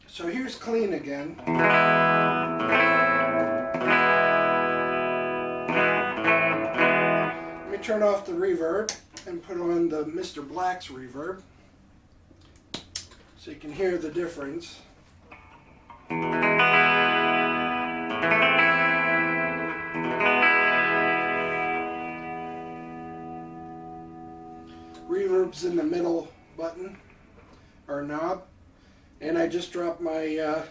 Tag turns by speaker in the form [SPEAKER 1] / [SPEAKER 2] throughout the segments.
[SPEAKER 1] So here's clean again. Let me turn off the reverb and put on the Mr. Black's reverb so you can hear the difference. Reverb's in the middle button or knob, and I just dropped my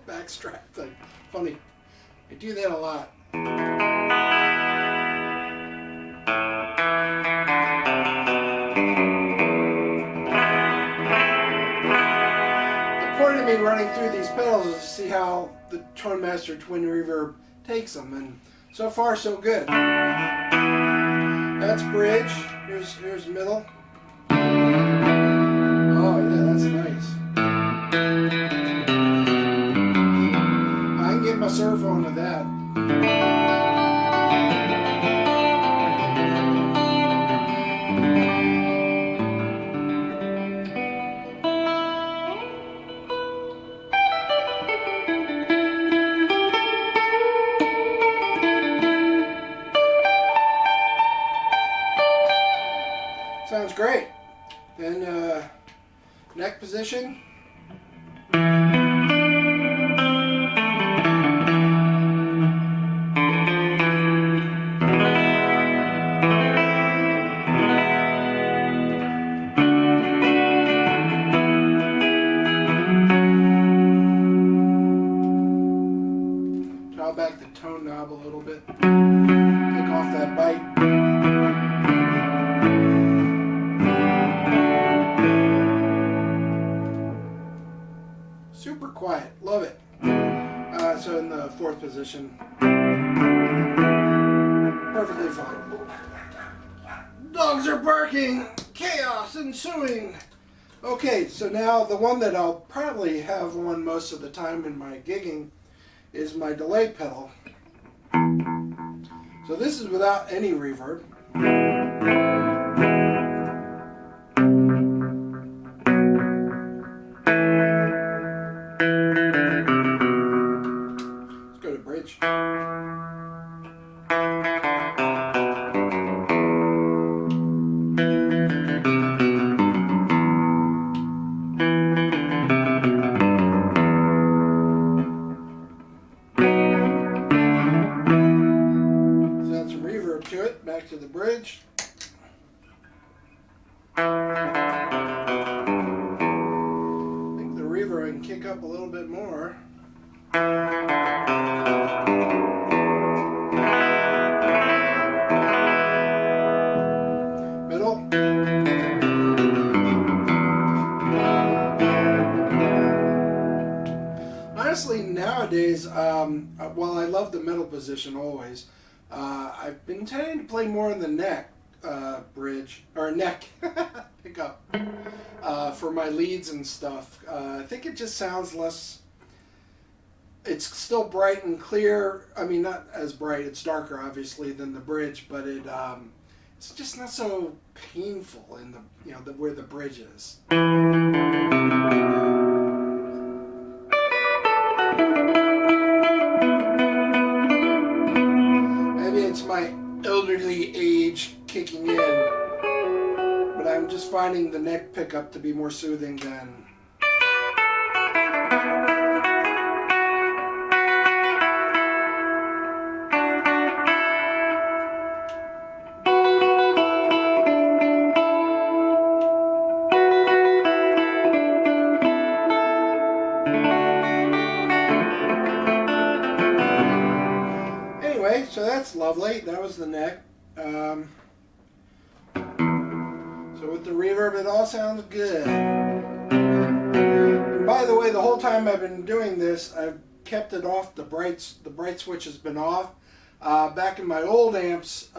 [SPEAKER 1] backstrap thing. Funny, I do that a lot. The point of me running through these pedals is to see how the Tone Master Twin Reverb takes them, and so far so good. That's bridge. Here's middle. Oh yeah, that's nice. I can get my surf on with that. Sounds great. Then neck position. Dial back the tone knob a little bit. Take off that bite. Super quiet, love it. So in the fourth position, perfectly fine. Dogs are barking, chaos ensuing. Okay, so now the one that I'll probably have on most of the time in my gigging is my delay pedal. So this is without any reverb. Bridge. Add some reverb to it. Back to the bridge. I think the reverb can kick up a little bit more. Middle. Honestly, nowadays, while I love the middle position always, I've been tending to play more in the neck bridge, or neck pickup for my leads and stuff. I think it just sounds less. It's still bright and clear. I mean, not as bright. It's darker, obviously, than the bridge, but it's just not so painful in the where the bridge is. Maybe it's my elderly age kicking in, but I'm just finding the neck pickup to be more soothing than. So that's lovely. That was the neck. So with the reverb, it all sounds good. And by the way, the whole time I've been doing this, I've kept it off. The bright switch has been off. Back in my old amps,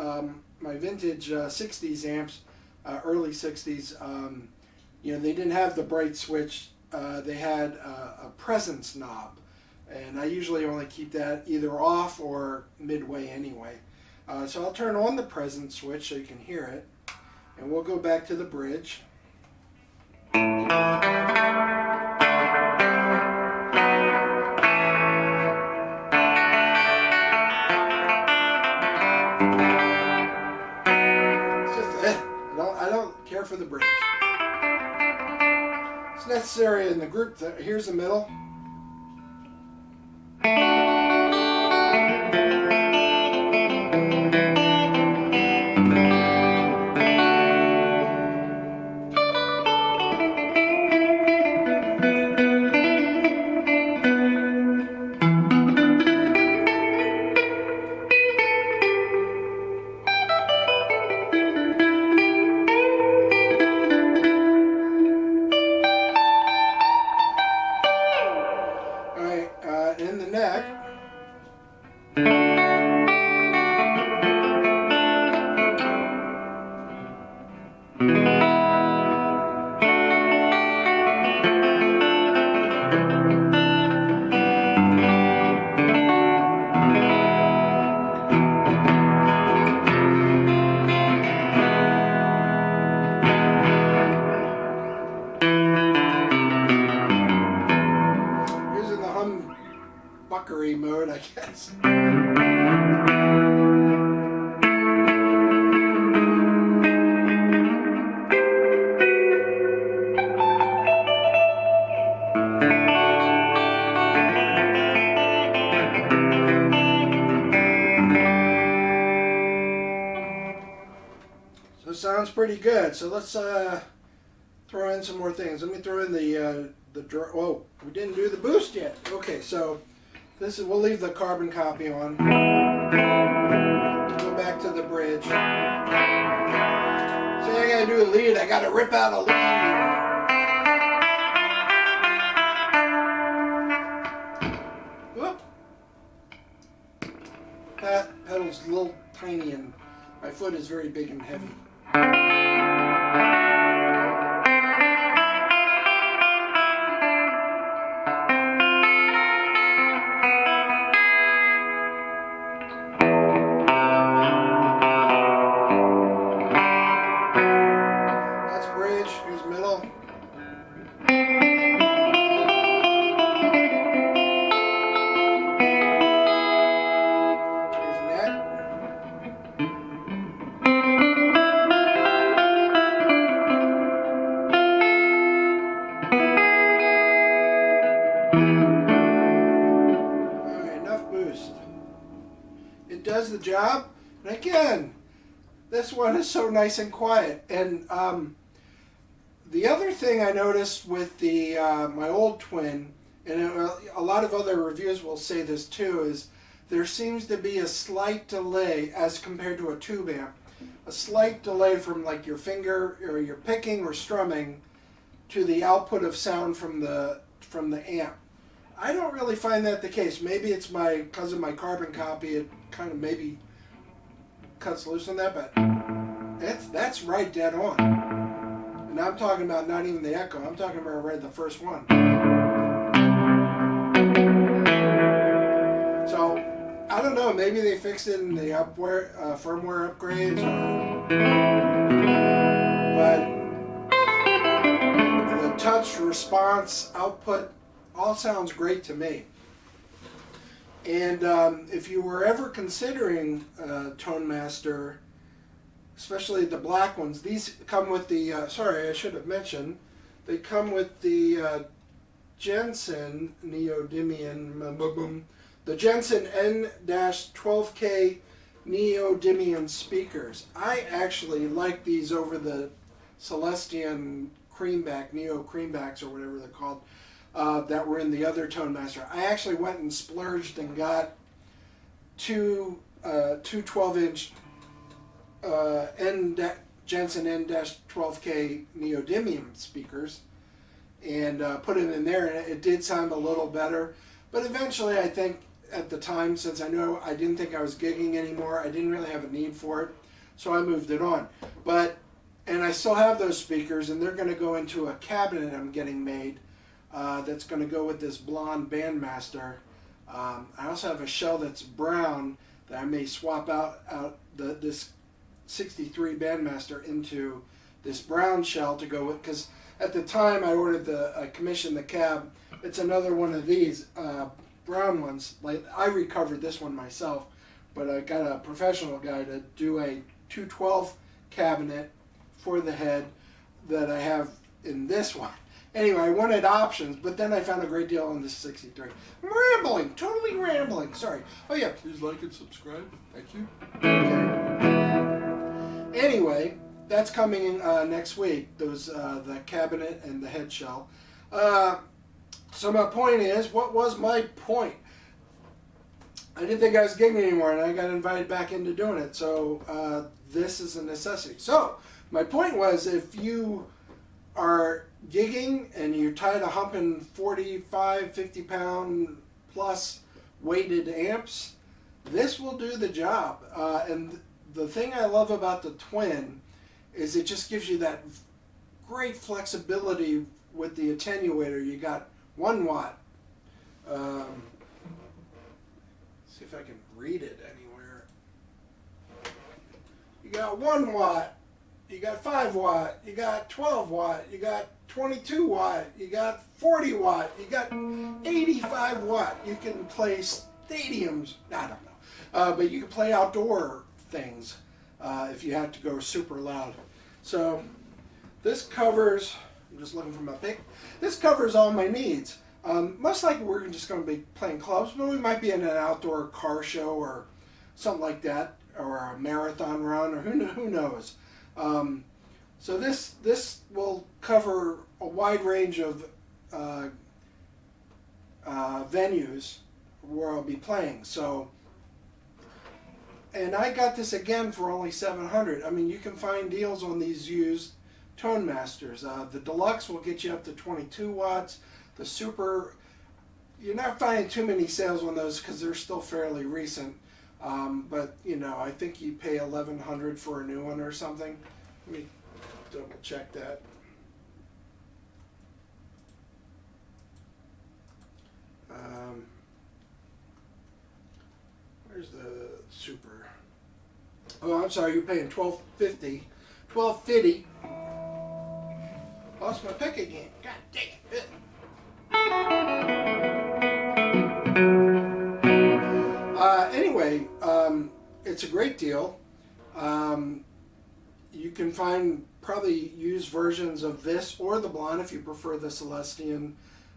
[SPEAKER 1] my vintage 60s amps, early 60s, they didn't have the bright switch. They had a presence knob. And I usually only keep that either off or midway anyway. So I'll turn on the presence switch so you can hear it. And we'll go back to the bridge. It's necessary in the group. Here's the middle. In the neck. Buckery mode, I guess. So it sounds pretty good. So let's throw in some more things. Let me throw in the whoa, we didn't do the boost yet. Okay, so this is, we'll leave the carbon copy on. Go back to the bridge. Say I gotta do a lead, I gotta rip out a lead. Whoop. That pedal's a little tiny and my foot is very big and heavy. Does the job. And again, this one is so nice and quiet. And the other thing I noticed with the my old twin, and a lot of other reviews will say this too, is there seems to be a slight delay as compared to a tube amp. A slight delay from like your finger or your picking or strumming to the output of sound from the amp. I don't really find that the case. Maybe it's because of my carbon copy, it kind of maybe cuts loose on that, but that's right dead on. And I'm talking about not even the echo, I'm talking about right the first one. So, I don't know, maybe they fixed it in the firmware upgrades, but the touch, response, output, all sounds great to me. And if you were ever considering Tone Master, especially the black ones, these come with the, sorry, I should have mentioned, they come with the Jensen Neodymium, the Jensen N-12K Neodymium speakers. I actually like these over the Celestion Creamback, Neo Creambacks or whatever they're called. That were in the other Tone Master. I actually went and splurged and got two 12-inch Jensen N-12K Neodymium speakers and put it in there, and it did sound a little better. But eventually, I think at the time, since I didn't think I was gigging anymore, I didn't really have a need for it, so I moved it on. And I still have those speakers, and they're going to go into a cabinet I'm getting made. That's going to go with this blonde Bandmaster. I also have a shell that's brown that I may swap out this 63 Bandmaster into this brown shell to go with, because at the time I commissioned the cab. It's another one of these brown ones. Like I recovered this one myself, but I got a professional guy to do a 212 cabinet for the head that I have in this one. Anyway, I wanted options, but then I found a great deal on this 63. I'm rambling, totally rambling. Sorry. Oh yeah, please like and subscribe. Thank you. Okay. Anyway, that's coming in next week. Those the cabinet and the head shell. So my point is, what was my point? I didn't think I was gigging anymore, and I got invited back into doing it. So this is a necessity. So my point was, if you are gigging and you're tired of humping 45, 50 pound plus weighted amps, this will do the job. And the thing I love about the Twin is it just gives you that great flexibility with the attenuator. You got 1 watt. See if I can read it anywhere. You got 1 watt. You got 5 watt, you got 12 watt, you got 22 watt, you got 40 watt, you got 85 watt. You can play stadiums, I don't know, but you can play outdoor things if you have to go super loud. So this covers, I'm just looking for my pick, this covers all my needs. Most likely we're just going to be playing clubs, but we might be in an outdoor car show or something like that, or a marathon run, or who knows. So this will cover a wide range of venues where I'll be playing. So, and I got this again for only $700. I mean, you can find deals on these used Tone Masters. The Deluxe will get you up to 22 watts. The Super, you're not finding too many sales on those because they're still fairly recent. But you know, I think you pay $1,100 for a new one or something. Let me double check that. Where's the Super? Oh, I'm sorry. You're paying $1,250. $1,250. Lost my pick again. God dang it. Anyway, it's a great deal. You can find probably used versions of this or the Blonde if you prefer the Celestion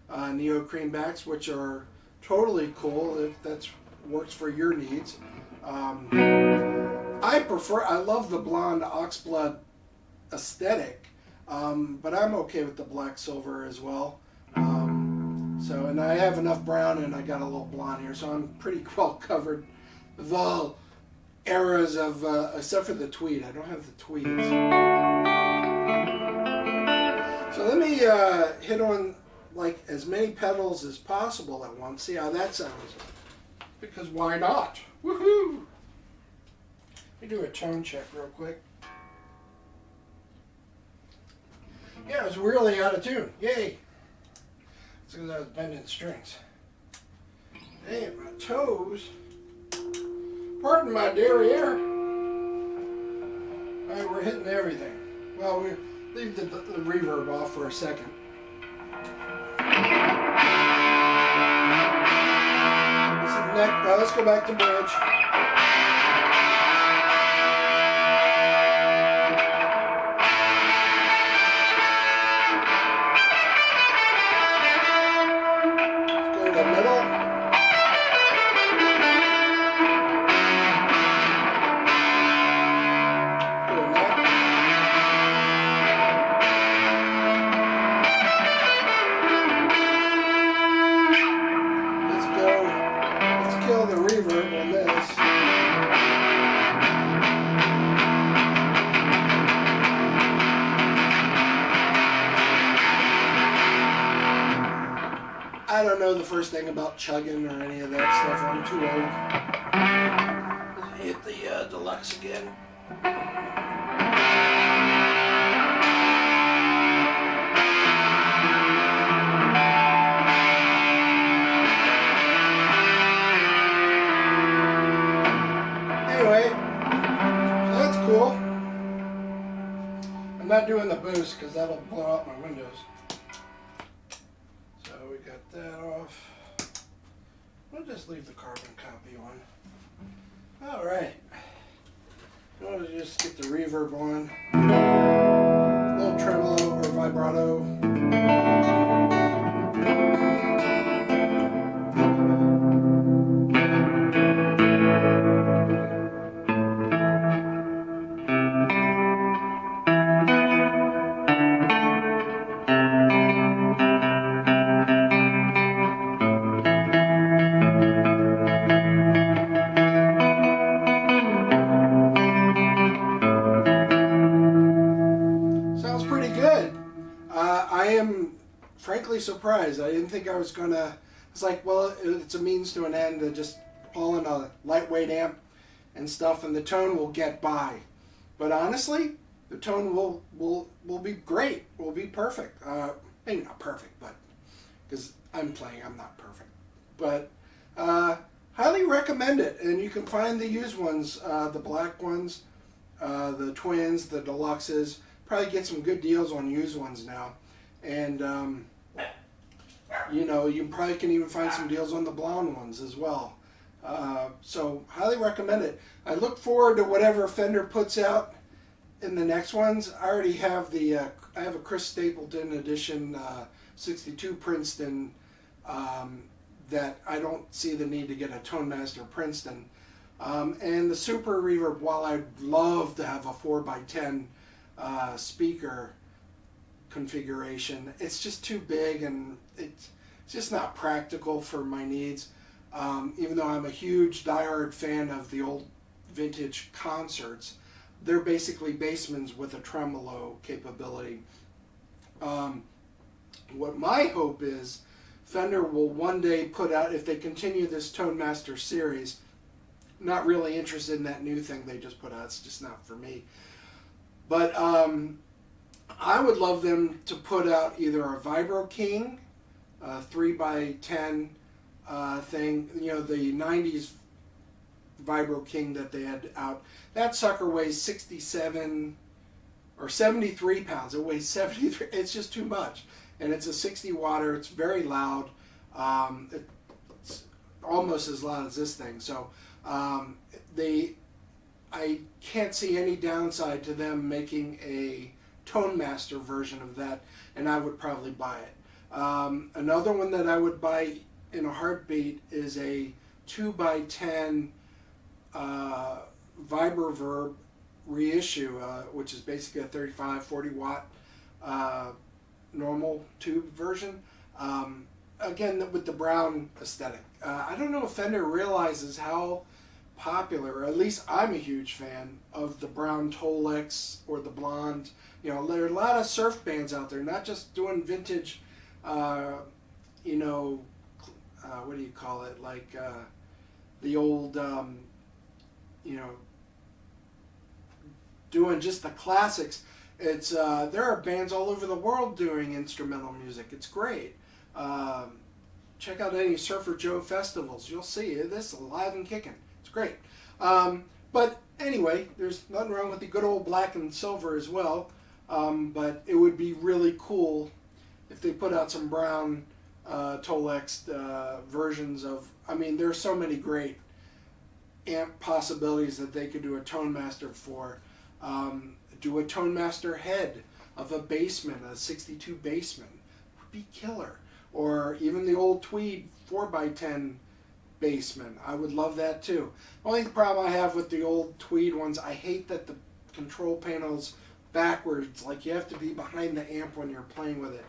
[SPEAKER 1] Neo Creambacks, which are totally cool if that works for your needs. I love the blonde oxblood aesthetic, but I'm okay with the black silver as well. And I have enough brown and I got a little blonde here, so I'm pretty well covered. The eras of, except for the tweed. I don't have the tweeds. So let me hit on like as many pedals as possible at once. See how that sounds. Because why not? Woohoo! Let me do a tone check real quick. Yeah, it was really out of tune. Yay! It's because I was bending strings. Hey, my toes. Pardon my derriere. Alright, we're hitting everything. Well, we leave the reverb off for a second. This is neck. Now let's go back to bridge. I don't know the first thing about chugging or any of that stuff. I'm too old. Let's hit the Deluxe again. Anyway, so that's cool. I'm not doing the boost because that'll blow out my windows. We got that off. We'll just leave the carbon copy on. Alright. We'll just get the reverb on. A little tremolo or vibrato. pleasantly surprised. I didn't think I was gonna. It's like, well, it's a means to an end to just haul in a lightweight amp and stuff, and the tone will get by. But honestly, the tone will be great. Will be perfect. Maybe not perfect, but because I'm playing, I'm not perfect. But highly recommend it. And you can find the used ones, the black ones, the twins, the deluxes. Probably get some good deals on used ones now. And you know, you probably can even find some deals on the blonde ones as well. So highly recommend it. I look forward to whatever Fender puts out in the next ones. I already have the I have a Chris Stapleton edition 62 Princeton that I don't see the need to get a Tone Master Princeton. And the Super Reverb, while I'd love to have a 4x10 speaker configuration, it's just too big and it's just not practical for my needs. Even though I'm a huge diehard fan of the old vintage concerts, they're basically Bassmans with a tremolo capability. What my hope is, Fender will one day put out, if they continue this Tone Master series, not really interested in that new thing they just put out, it's just not for me. But I would love them to put out either a Vibro King, 3x10 thing, you know, the 90s Vibro King that they had out. That sucker weighs 67 or 73 pounds. It weighs 73. It's just too much. And it's a 60 watter. It's very loud. It's almost as loud as this thing. So I can't see any downside to them making a Tone Master version of that, and I would probably buy it. Another one that I would buy in a heartbeat is a 2x10 Reverb reissue, which is basically a 35-40 watt normal tube version. Again, with the brown aesthetic. I don't know if Fender realizes how popular, or at least I'm a huge fan of the brown tolex or the blonde. You know, there are a lot of surf bands out there, not just doing vintage, you know, what do you call it, like the old, you know, doing just the classics. It's there are bands all over the world doing instrumental music. It's great. Check out any Surfer Joe festivals. You'll see this alive and kicking. It's great. But anyway, there's nothing wrong with the good old black and silver as well. But it would be really cool if they put out some brown tolex versions of. I mean, there's so many great amp possibilities that they could do a Tone Master for. Do a Tone Master head of a Bassman, a 62 Bassman, would be killer. Or even the old Tweed 4x10 Bassman. I would love that too. Only problem I have with the old Tweed ones, I hate that the control panel's backwards. Like you have to be behind the amp when you're playing with it.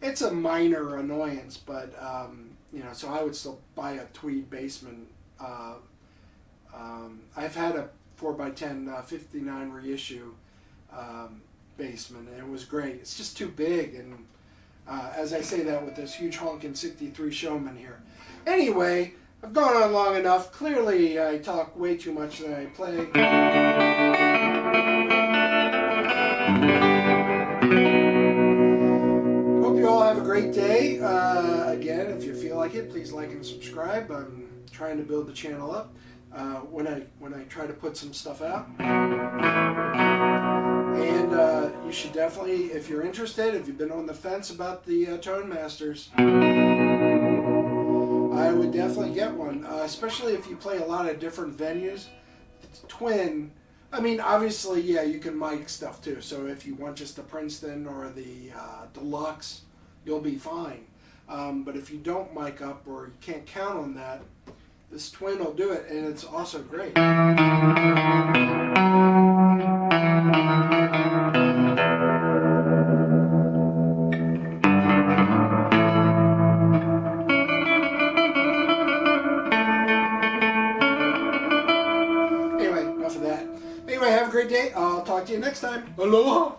[SPEAKER 1] It's a minor annoyance, but you know, so I would still buy a Tweed Bassman. I've had a 4x10 59 reissue Bassman, and it was great. It's just too big, and as I say that with this huge honking 63 Showman here. Anyway, I've gone on long enough. Clearly, I talk way too much than I play. Hope you all have a great day. Again, if you feel like it, please like and subscribe. I'm trying to build the channel up when I try to put some stuff out. And you should definitely, if you're interested, if you've been on the fence about the Tone Masters, I would definitely get one, especially if you play a lot of different venues. It's twin. I mean, obviously, yeah, you can mic stuff too. So if you want just the Princeton or the Deluxe, you'll be fine. But if you don't mic up or you can't count on that, this twin will do it, and it's also great. Anyway, enough of that. Anyway, have a great day. I'll talk to you next time. Aloha!